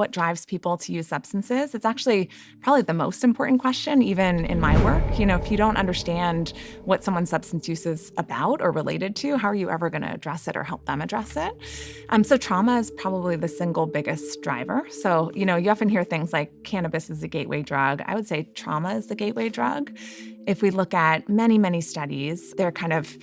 What drives people to use substances? It's actually probably the most important question, even in my work. If you don't understand what someone's substance use is about or related to, how are you ever going to address it or help them address it? So trauma is probably the single biggest driver. So, you often hear things like cannabis is a gateway drug. I would say trauma is the gateway drug. If we look at many, many studies, they're kind of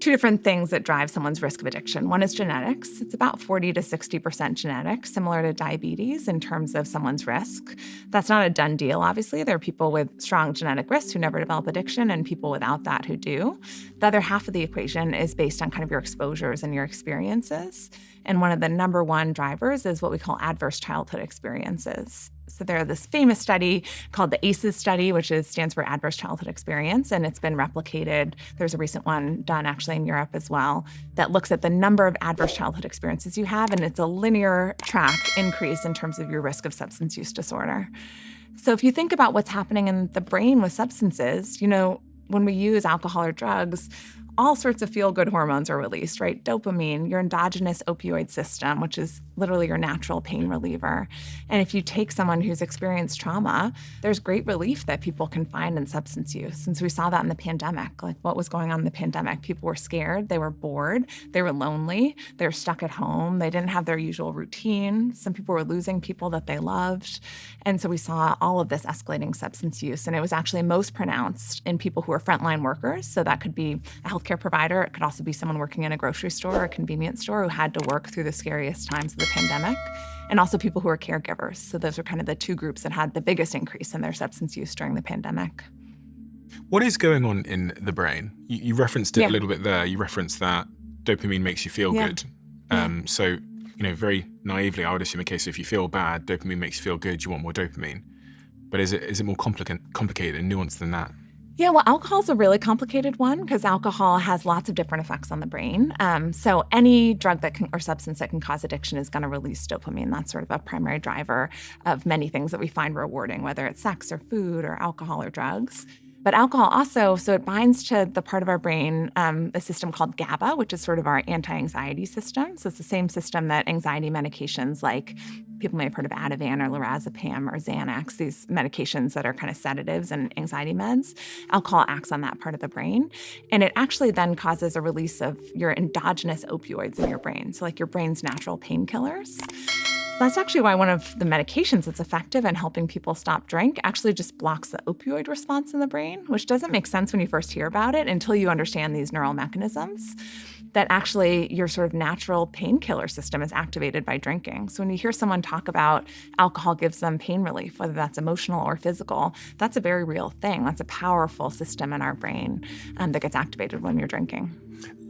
two different things that drive someone's risk of addiction. One is genetics. It's about 40 to 60% genetic, similar to diabetes in terms of someone's risk. That's not a done deal, obviously. There are people with strong genetic risks who never develop addiction and people without that who do. The other half of the equation is based on kind of your exposures and your experiences. And one of the number one drivers is what we call adverse childhood experiences. So there's this famous study called the ACEs study, which stands for Adverse Childhood Experience, and it's been replicated. There's a recent one done actually in Europe as well that looks at the number of adverse childhood experiences you have, and it's a linear track increase in terms of your risk of substance use disorder. So if you think about what's happening in the brain with substances, when we use alcohol or drugs, all sorts of feel-good hormones are released, right? Dopamine, your endogenous opioid system, which is literally your natural pain reliever. And if you take someone who's experienced trauma, there's great relief that people can find in substance use. Since we saw that in the pandemic, like what was going on in the pandemic, people were scared, they were bored, they were lonely, they were stuck at home, they didn't have their usual routine. Some people were losing people that they loved. And so we saw all of this escalating substance use. And it was actually most pronounced in people who are frontline workers. So that could be a healthcare provider. It could also be someone working in a grocery store or a convenience store who had to work through the scariest times of the pandemic, and also people who are caregivers. So those are kind of the two groups that had the biggest increase in their substance use during the pandemic. What is going on in the brain? You referenced it a little bit there. You referenced that dopamine makes you feel good. So, very naively, I would assume a case if you feel bad, dopamine makes you feel good, you want more dopamine. But is it more complicated and nuanced than that? Yeah, well, alcohol is a really complicated one because alcohol has lots of different effects on the brain. So any drug or substance that can cause addiction is going to release dopamine. That's sort of a primary driver of many things that we find rewarding, whether it's sex or food or alcohol or drugs. But alcohol also, so it binds to the part of our brain, a system called GABA, which is sort of our anti-anxiety system. So it's the same system that anxiety medications like people may have heard of Ativan or lorazepam or Xanax, these medications that are kind of sedatives and anxiety meds. Alcohol acts on that part of the brain. And it actually then causes a release of your endogenous opioids in your brain, so like your brain's natural painkillers. That's actually why one of the medications that's effective in helping people stop drink actually just blocks the opioid response in the brain, which doesn't make sense when you first hear about it until you understand these neural mechanisms, that actually your sort of natural painkiller system is activated by drinking. So when you hear someone talk about alcohol gives them pain relief, whether that's emotional or physical, that's a very real thing. That's a powerful system in our brain that gets activated when you're drinking.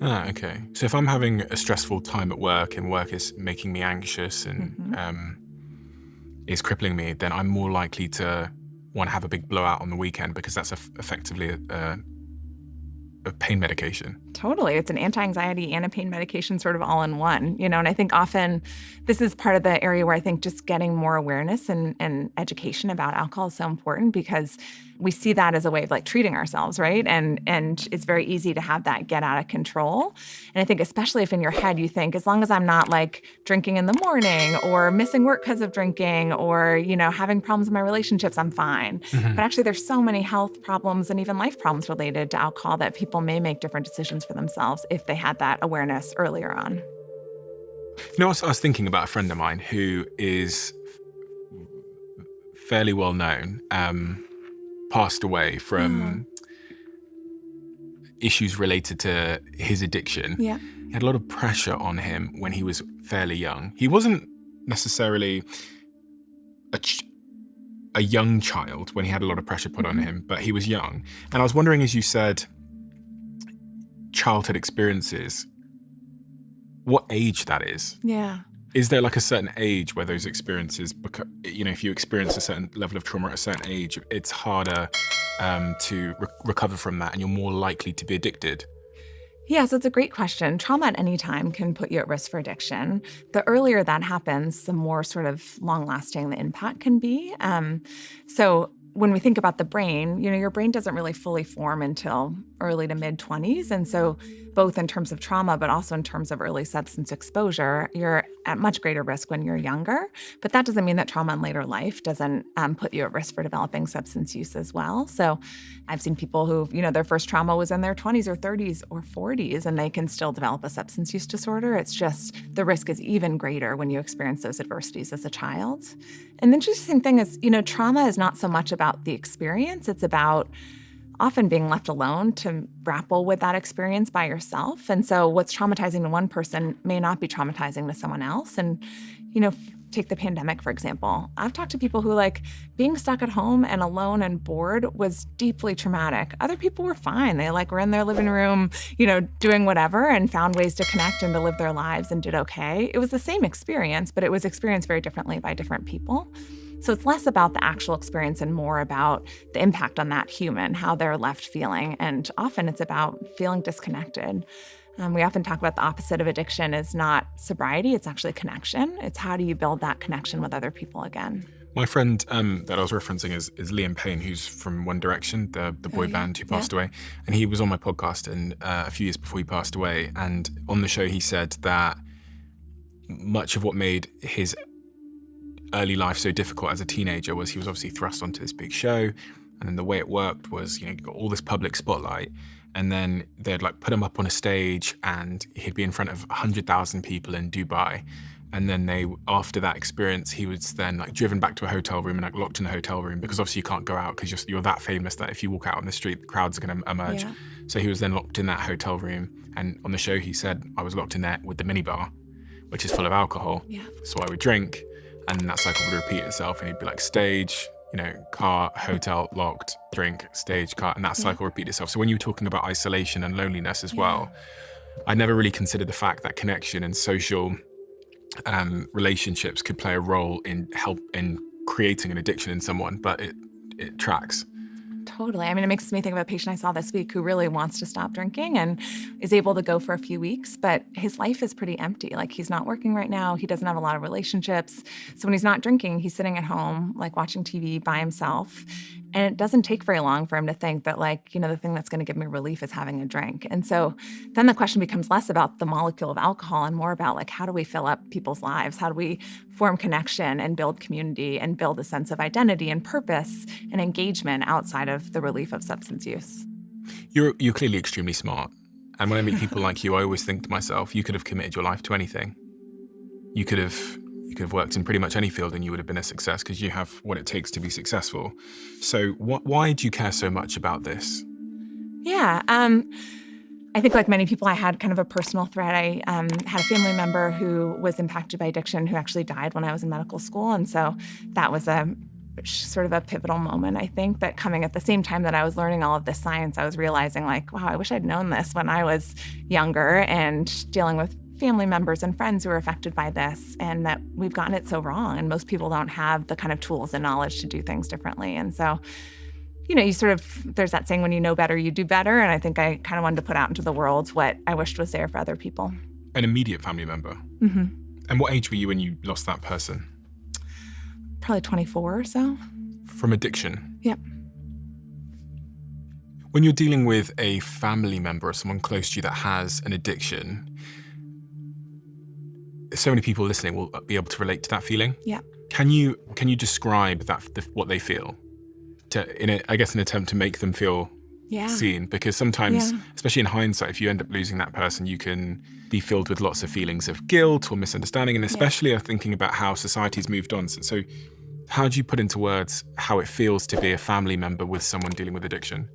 Ah, okay. So if I'm having a stressful time at work and work is making me anxious and is crippling me, then I'm more likely to want to have a big blowout on the weekend because that's effectively a pain medication. Totally. It's an anti-anxiety and a pain medication sort of all in one, and I think often this is part of the area where I think just getting more awareness and education about alcohol is so important because we see that as a way of like treating ourselves, right? And it's very easy to have that get out of control. And I think especially if in your head you think, as long as I'm not like drinking in the morning or missing work because of drinking or, having problems in my relationships, I'm fine. But actually there's so many health problems and even life problems related to alcohol that people may make different decisions for themselves if they had that awareness earlier on. I was thinking about a friend of mine who is fairly well known, passed away from issues related to his addiction. Yeah. He had a lot of pressure on him when he was fairly young. He wasn't necessarily a young child when he had a lot of pressure put on him, but he was young. And I was wondering, as you said, childhood experiences, what age that is. Yeah. Is there like a certain age where those experiences, if you experience a certain level of trauma at a certain age, it's harder to recover from that and you're more likely to be addicted? Yeah, so it's a great question. Trauma at any time can put you at risk for addiction. The earlier that happens, the more sort of long-lasting the impact can be. So when we think about the brain, your brain doesn't really fully form until early to mid 20s. And so both in terms of trauma, but also in terms of early substance exposure, you're at much greater risk when you're younger. But that doesn't mean that trauma in later life doesn't put you at risk for developing substance use as well. So I've seen people who, their first trauma was in their 20s or 30s or 40s, and they can still develop a substance use disorder. It's just the risk is even greater when you experience those adversities as a child. And the interesting thing is, trauma is not so much about the experience. It's about often being left alone to grapple with that experience by yourself. And so what's traumatizing to one person may not be traumatizing to someone else. And, take the pandemic, for example. I've talked to people who being stuck at home and alone and bored was deeply traumatic. Other people were fine. They were in their living room, doing whatever and found ways to connect and to live their lives and did okay. It was the same experience, but it was experienced very differently by different people. So it's less about the actual experience and more about the impact on that human, how they're left feeling. And often it's about feeling disconnected. We often talk about the opposite of addiction is not sobriety, it's actually connection. It's how do you build that connection with other people again? My friend that I was referencing is Liam Payne, who's from One Direction, the boy band who passed away. And he was on my podcast a few years before he passed away. And on the show, he said that much of what made his early life so difficult as a teenager was he was obviously thrust onto this big show. And then the way it worked was, you got all this public spotlight. And then they'd put him up on a stage and he'd be in front of 100,000 people in Dubai. And then after that experience, he was then driven back to a hotel room and locked in a hotel room because obviously you can't go out because you're that famous that if you walk out on the street, the crowds are going to emerge. Yeah. So he was then locked in that hotel room. And on the show, he said, I was locked in there with the minibar, which is full of alcohol. Yeah. So I would drink and then that cycle would repeat itself and he'd be stage, car, hotel, locked, drink, stage, car, and that cycle repeat itself. So when you were talking about isolation and loneliness as well, I never really considered the fact that connection and social relationships could play a role in creating an addiction in someone, but it tracks. Totally. It makes me think of a patient I saw this week who really wants to stop drinking and is able to go for a few weeks, but his life is pretty empty. He's not working right now. He doesn't have a lot of relationships. So when he's not drinking, he's sitting at home, watching TV by himself. And it doesn't take very long for him to think that, the thing that's going to give me relief is having a drink. And so then the question becomes less about the molecule of alcohol and more about, how do we fill up people's lives? How do we form connection and build community and build a sense of identity and purpose and engagement outside of the relief of substance use? You're clearly extremely smart. And when I meet people like you, I always think to myself, you could have committed your life to anything. You could have worked in pretty much any field and you would have been a success because you have what it takes to be successful. So why do you care so much about this? Yeah. I think like many people, I had kind of a personal thread. I had a family member who was impacted by addiction who actually died when I was in medical school. And so that was sort of a pivotal moment, I think, that coming at the same time that I was learning all of this science, I was realizing wow, I wish I'd known this when I was younger and dealing with family members and friends who are affected by this, and that we've gotten it so wrong. And most people don't have the kind of tools and knowledge to do things differently. And so, there's that saying, when you know better, you do better. And I think I kind of wanted to put out into the world what I wished was there for other people. An immediate family member? Mm-hmm. And what age were you when you lost that person? Probably 24 or so. From addiction? Yep. When you're dealing with a family member or someone close to you that has an addiction, so many people listening will be able to relate to that feeling. Yeah. Can you describe what they feel, in an attempt to make them feel seen? Because sometimes, especially in hindsight, if you end up losing that person, you can be filled with lots of feelings of guilt or misunderstanding, and especially thinking about how society's moved on. So how do you put into words how it feels to be a family member with someone dealing with addiction?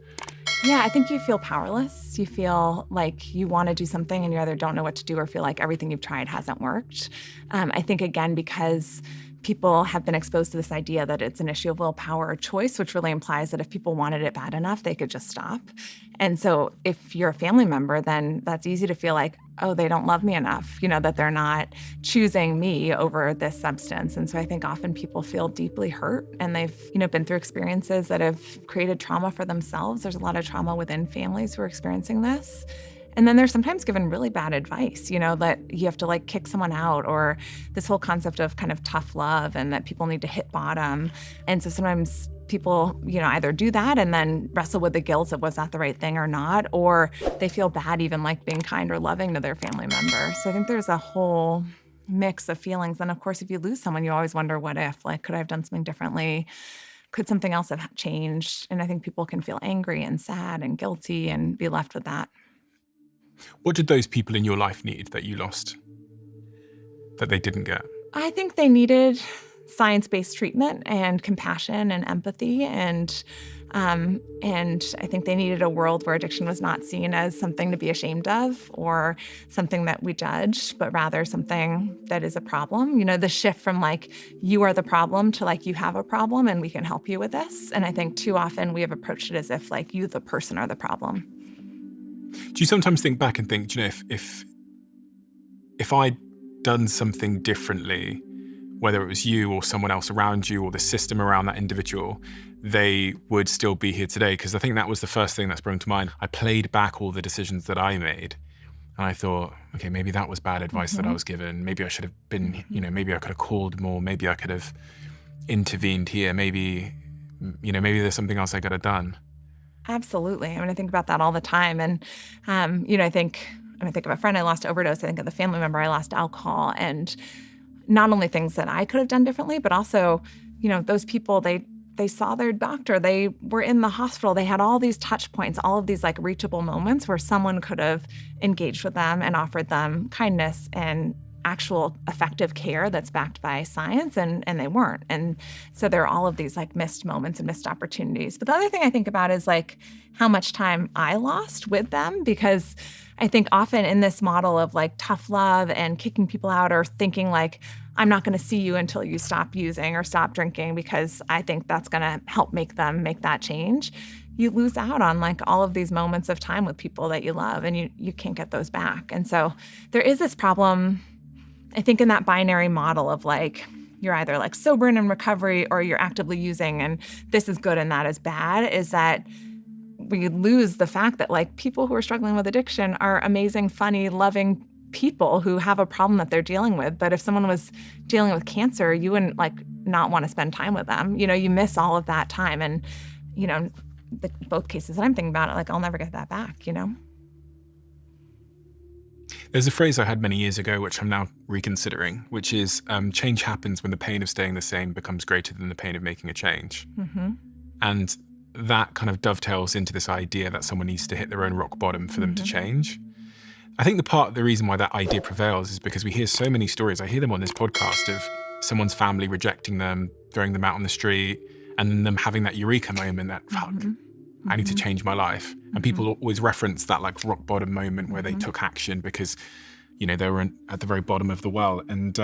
Yeah, I think you feel powerless. You feel like you want to do something and you either don't know what to do or feel like everything you've tried hasn't worked. I think, again, because people have been exposed to this idea that it's an issue of willpower or choice, which really implies that if people wanted it bad enough, they could just stop. And so if you're a family member, then that's easy to feel like, oh, they don't love me enough, that they're not choosing me over this substance. And so I think often people feel deeply hurt and they've, been through experiences that have created trauma for themselves. There's a lot of trauma within families who are experiencing this. And then they're sometimes given really bad advice, that you have to like kick someone out, or this whole concept of kind of tough love and that people need to hit bottom. And so sometimes people, either do that and then wrestle with the guilt of was that the right thing or not, or they feel bad even like being kind or loving to their family member. So I think there's a whole mix of feelings. And of course, if you lose someone, you always wonder, what if? Like, could I have done something differently? Could something else have changed? And I think people can feel angry and sad and guilty and be left with that. What did those people in your life need that you lost, that they didn't get? I think they needed science-based treatment and compassion and empathy, and I think they needed a world where addiction was not seen as something to be ashamed of or something that we judge, but rather something that is a problem. The shift from like, you are the problem to like, you have a problem and we can help you with this. And I think too often we have approached it as if like you, the person, are the problem. Do you sometimes think back and think, if I'd done something differently, whether it was you or someone else around you or the system around that individual, they would still be here today? Because I think that was the first thing that sprung to mind. I played back all the decisions that I made and I thought, okay, maybe that was bad advice that I was given. Maybe I should have been, maybe I could have called more. Maybe I could have intervened here. Maybe there's something else I could have done. Absolutely. I think about that all the time. And, I think of a friend I lost to overdose. I think of the family member I lost to alcohol. And not only things that I could have done differently, but also, those people, they saw their doctor, they were in the hospital, they had all these touch points, all of these like reachable moments where someone could have engaged with them and offered them kindness and actual effective care that's backed by science, and they weren't. And so there are all of these like missed moments and missed opportunities. But the other thing I think about is like how much time I lost with them, because I think often in this model of like tough love and kicking people out, or thinking like, I'm not going to see you until you stop using or stop drinking because I think that's going to help make them make that change, you lose out on like all of these moments of time with people that you love, and you can't get those back. And so there is this problem, I think, in that binary model of like, you're either like sober and in recovery or you're actively using, and this is good and that is bad, is that we lose the fact that like people who are struggling with addiction are amazing, funny, loving people who have a problem that they're dealing with. But if someone was dealing with cancer, you wouldn't like not want to spend time with them. You miss all of that time. And, both cases that I'm thinking about, like, I'll never get that back, There's a phrase I had many years ago, which I'm now reconsidering, which is change happens when the pain of staying the same becomes greater than the pain of making a change. Mm-hmm. And that kind of dovetails into this idea that someone needs to hit their own rock bottom for them to change. I think the reason why that idea prevails is because we hear so many stories. I hear them on this podcast of someone's family rejecting them, throwing them out on the street, and then them having that eureka moment that, fuck, I need to change my life. And people always reference that like rock bottom moment where they took action because, they were at the very bottom of the well. And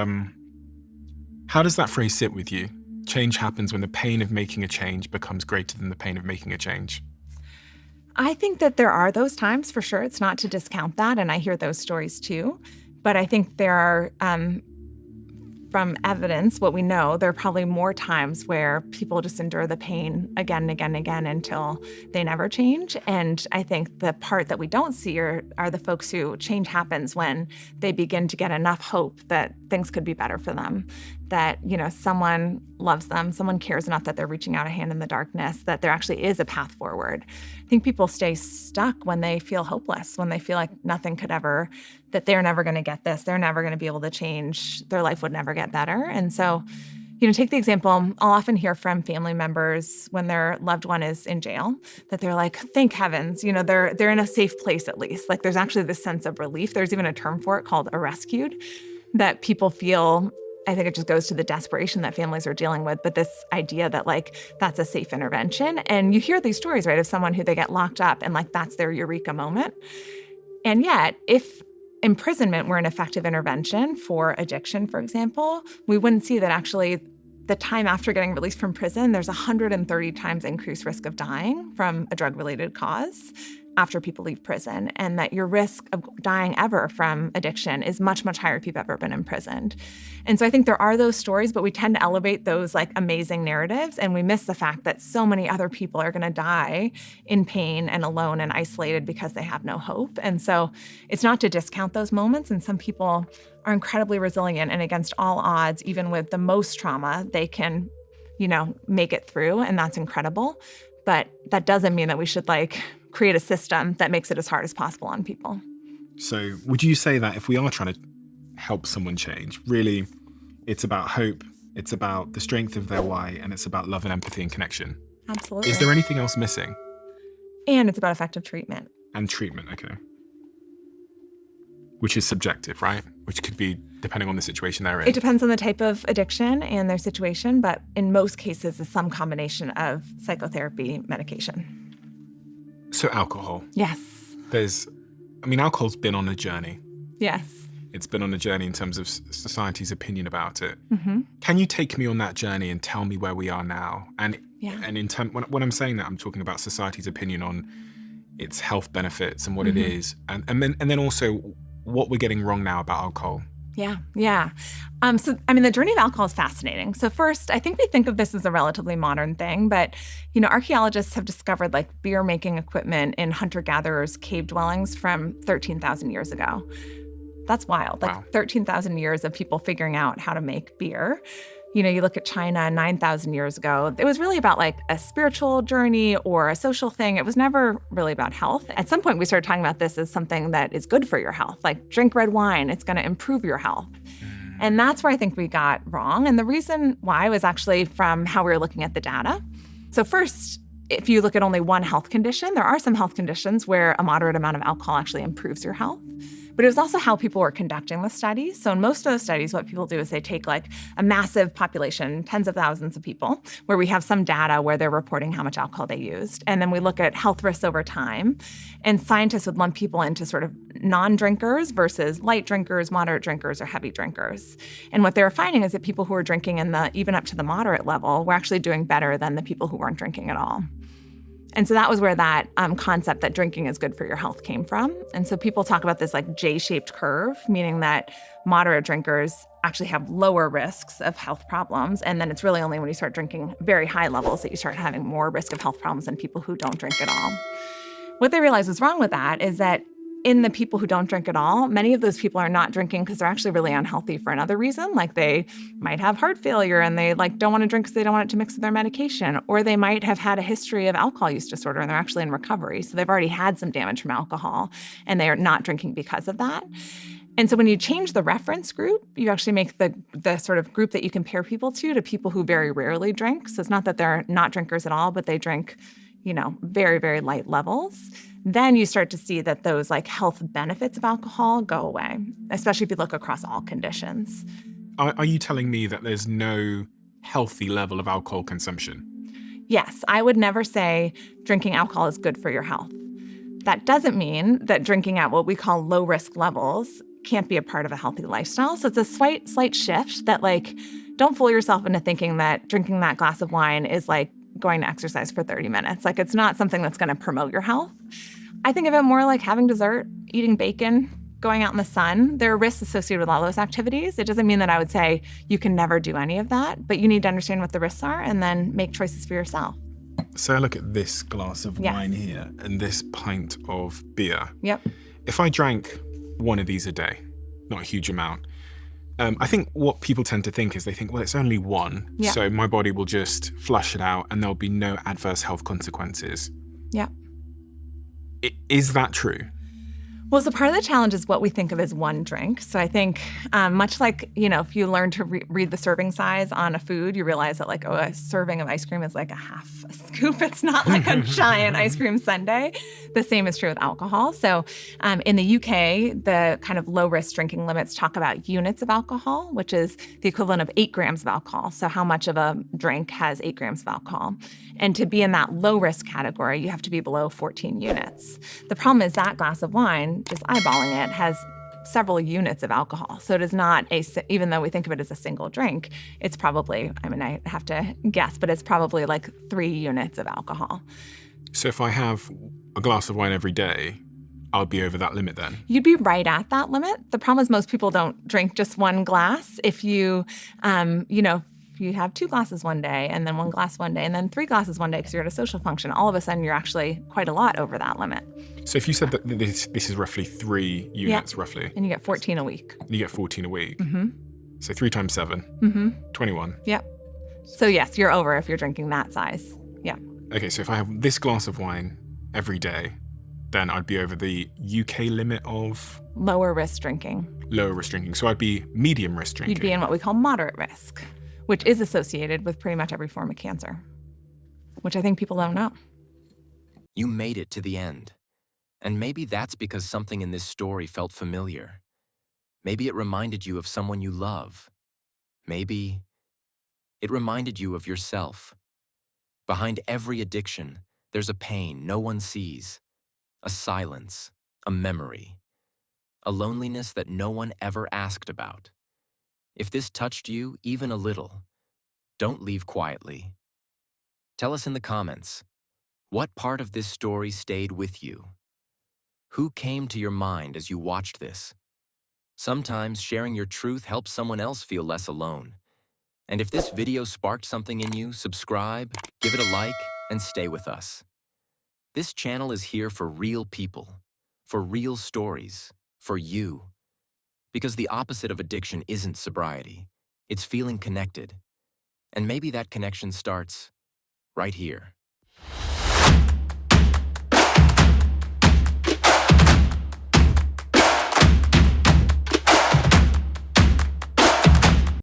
how does that phrase sit with you? Change happens when the pain of making a change becomes greater than the pain of making a change. I think that there are those times, for sure. It's not to discount that. And I hear those stories too. But I think there are, from evidence, what we know, there are probably more times where people just endure the pain again and again and again until they never change. And I think the part that we don't see are the folks who change happens when they begin to get enough hope that things could be better for them, that, someone loves them, someone cares enough that they're reaching out a hand in the darkness, that there actually is a path forward. I think people stay stuck when they feel hopeless, when they feel like nothing could ever, that they're never going to get this, they're never going to be able to change, their life would never get better. And so, take the example, I'll often hear from family members when their loved one is in jail, that they're like, thank heavens, they're in a safe place at least. Like there's actually this sense of relief. There's even a term for it called a rescued, that people feel. I think it just goes to the desperation that families are dealing with, but this idea that like, that's a safe intervention. And you hear these stories, right, of someone who they get locked up and like, that's their eureka moment. And yet, if imprisonment were an effective intervention for addiction, for example, we wouldn't see that actually the time after getting released from prison, there's 130 times increased risk of dying from a drug-related cause. after people leave prison, and that your risk of dying ever from addiction is much, much higher if you've ever been imprisoned. And so I think there are those stories, but we tend to elevate those like amazing narratives, and we miss the fact that so many other people are going to die in pain and alone and isolated because they have no hope. And so it's not to discount those moments, and some people are incredibly resilient, and against all odds, even with the most trauma, they can, make it through, and that's incredible. But that doesn't mean that we should create a system that makes it as hard as possible on people. So would you say that if we are trying to help someone change, really it's about hope, it's about the strength of their why, and it's about love and empathy and connection? Absolutely. Is there anything else missing? And it's about effective treatment. And treatment, okay. Which is subjective, right? Which could be depending on the situation they're in. It depends on the type of addiction and their situation, but in most cases, it's some combination of psychotherapy, medication. So alcohol. Yes. Alcohol's been on a journey. Yes. It's been on a journey in terms of society's opinion about it. Mm-hmm. Can you take me on that journey and tell me where we are now? And when I'm saying that, I'm talking about society's opinion on its health benefits and what it is, and then also what we're getting wrong now about alcohol. Yeah. The journey of alcohol is fascinating. So first, I think we think of this as a relatively modern thing, but, archaeologists have discovered beer making equipment in hunter-gatherers' cave dwellings from 13,000 years ago. That's wild. Wow. 13,000 years of people figuring out how to make beer. You look at China 9,000 years ago, it was really about a spiritual journey or a social thing. It was never really about health. At some point, we started talking about this as something that is good for your health, drink red wine, it's going to improve your health. And that's where I think we got wrong. And the reason why was actually from how we were looking at the data. So first, if you look at only one health condition, there are some health conditions where a moderate amount of alcohol actually improves your health. But it was also how people were conducting the studies. So in most of those studies, what people do is they take a massive population, tens of thousands of people, where we have some data where they're reporting how much alcohol they used. And then we look at health risks over time. And scientists would lump people into sort of non-drinkers versus light drinkers, moderate drinkers, or heavy drinkers. And what they were finding is that people who were drinking even up to the moderate level were actually doing better than the people who weren't drinking at all. And so that was where that concept that drinking is good for your health came from. And so people talk about this J-shaped curve, meaning that moderate drinkers actually have lower risks of health problems. And then it's really only when you start drinking very high levels that you start having more risk of health problems than people who don't drink at all. What they realized was wrong with that is that in the people who don't drink at all, many of those people are not drinking because they're actually really unhealthy for another reason. They might have heart failure and they don't want to drink because they don't want it to mix with their medication. Or they might have had a history of alcohol use disorder and they're actually in recovery. So they've already had some damage from alcohol and they are not drinking because of that. And so when you change the reference group, you actually make the sort of group that you compare people to people who very rarely drink. So it's not that they're not drinkers at all, but they drink, very, very light levels. Then you start to see that those health benefits of alcohol go away, especially if you look across all conditions. Are you telling me that there's no healthy level of alcohol consumption? Yes, I would never say drinking alcohol is good for your health. That doesn't mean that drinking at what we call low risk levels can't be a part of a healthy lifestyle. So it's a slight shift that don't fool yourself into thinking that drinking that glass of wine is going to exercise for 30 minutes. It's not something that's going to promote your health. I think of it more like having dessert, eating bacon, going out in the sun. There are risks associated with all those activities. It doesn't mean that I would say you can never do any of that, but you need to understand what the risks are and then make choices for yourself. So I look at this glass of wine here and this pint of beer. Yep. If I drank one of these a day, not a huge amount, I think what people tend to think is they think, well, it's only one, so my body will just flush it out and there'll be no adverse health consequences. Yeah. Is that true? Well, so part of the challenge is what we think of as one drink. So I think much if you learn to read the serving size on a food, you realize that a serving of ice cream is a half a scoop. It's not a giant ice cream sundae. The same is true with alcohol. So in the UK, the kind of low risk drinking limits talk about units of alcohol, which is the equivalent of 8 grams of alcohol. So how much of a drink has 8 grams of alcohol? And to be in that low risk category, you have to be below 14 units. The problem is that glass of wine, just eyeballing it, has several units of alcohol. So it is not even though we think of it as a single drink, it's probably, I have to guess, but it's probably 3 units of alcohol. So if I have a glass of wine every day, I'll be over that limit then? You'd be right at that limit. The problem is most people don't drink just one glass. If if you have 2 glasses one day and then 1 glass one day and then 3 glasses one day because you're at a social function, all of a sudden you're actually quite a lot over that limit. So if you said that this is roughly 3 units, roughly, And you get 14 a week. you get 14 a week. Mm-hmm. So 3 times 7, Mm-hmm. 21. Yep. So yes, you're over if you're drinking that size. Yeah. Okay, so if I have this glass of wine every day, then I'd be over the UK limit of Lower risk drinking. lower risk drinking. So I'd be medium risk drinking. You'd be in what we call moderate risk, which is associated with pretty much every form of cancer, which I think people don't know. You made it to the end. And maybe that's because something in this story felt familiar. Maybe it reminded you of someone you love. Maybe it reminded you of yourself. Behind every addiction, there's a pain no one sees, a silence, a memory, a loneliness that no one ever asked about. If this touched you even a little, don't leave quietly. Tell us in the comments, what part of this story stayed with you? Who came to your mind as you watched this? Sometimes sharing your truth helps someone else feel less alone. And if this video sparked something in you, subscribe, give it a like, and stay with us. This channel is here for real people, for real stories, for you. Because the opposite of addiction isn't sobriety, it's feeling connected. And maybe that connection starts right here.